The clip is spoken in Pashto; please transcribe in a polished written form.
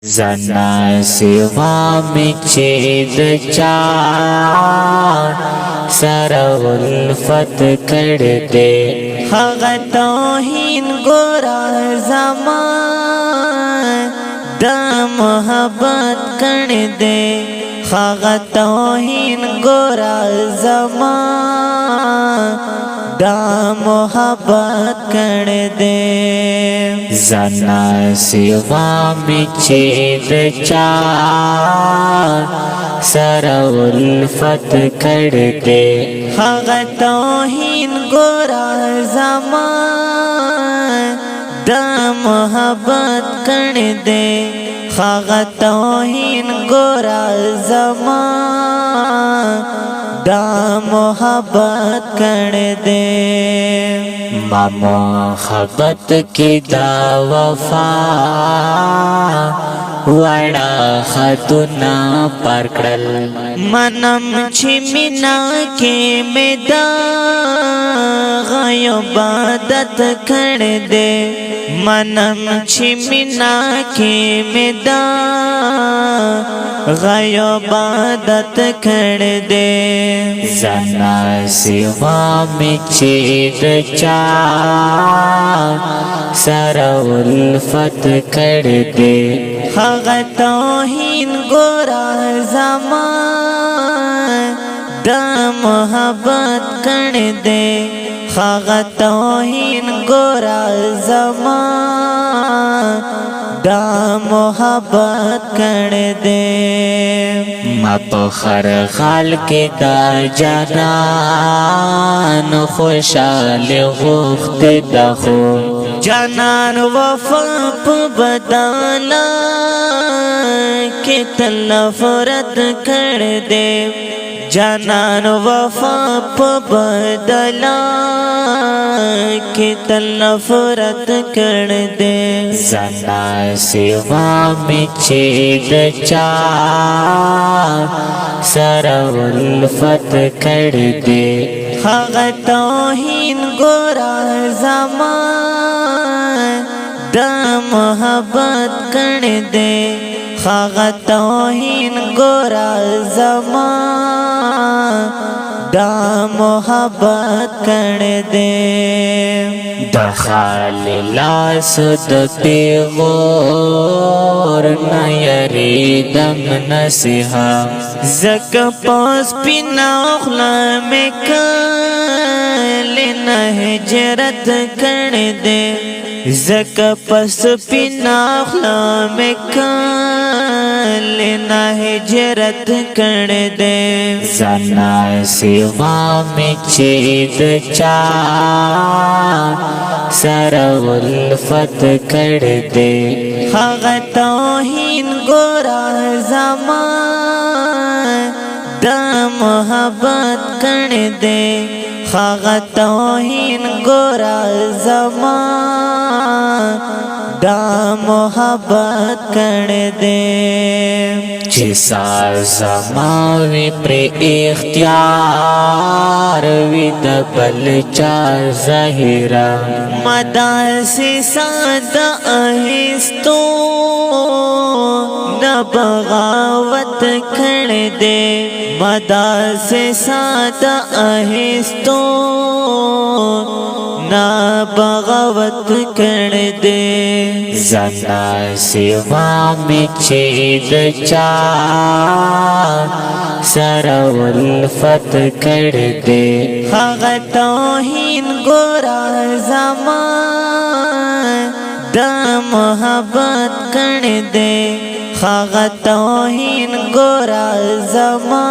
زنا سوا می چه د چا سره الفت کړ دې هغه توهین ګورا زما د محبت کړ دې هغه توهین ګورا زما د محبت کړ دې زنا سوا می چه د چا سره الفت کړ دې هغه توهین ګورا زما د محبت کړ دې هغه توهین ګورا زما دا محبت کړ دې ما محبت کی دا وفا وړا خدنا پر کړل منم چې مینا کې مدا غیبادت کړ دې منم چې مینا کې مدا غیبادت کړ دې زنا سوا می چې د چا سره الفت کړ دې هغه توهین ګورا زما د محبت کړ دې هغه توهین ګورا زما دا محبت کړ دې ما په خر خال کې دا جانان خوشاله غوخت دخو جانان وفا په بدانا کې تل نفرت کړ دې جانان وفا په بدلا کې تل نفرت کړ دې زنا سوا می چې د چا سره الفت کړ دې هغه توهین ګورا زما د محبت کړ دې هغه توهین ګورا زما دا محبت کړ دې د خال لاس د پیغور نه یریدم نصیحه زک پاس پینا خلا میں کل نہ ہجرت کر دے زک پاس پینا خلا میں کل نہ ہجرت کر دے زنا سوا می چې د چا سره الفت کړ دې هغه توهین ګورا زما د محبت کړ دې هغه توهین ګورا زما دا محبت کړ دې چې زما وی پر اختیار وی د بل چا ظاهرا مدا سے ساده اهستو نہ بغاوت کړ دې مدا سے ساده اهستو نہ بغاوت کړ دې زنا سوا می چې د چا سره الفت کړ دې هغه توهین ګورا زما د محبت کړ دې هغه توهین ګورا زما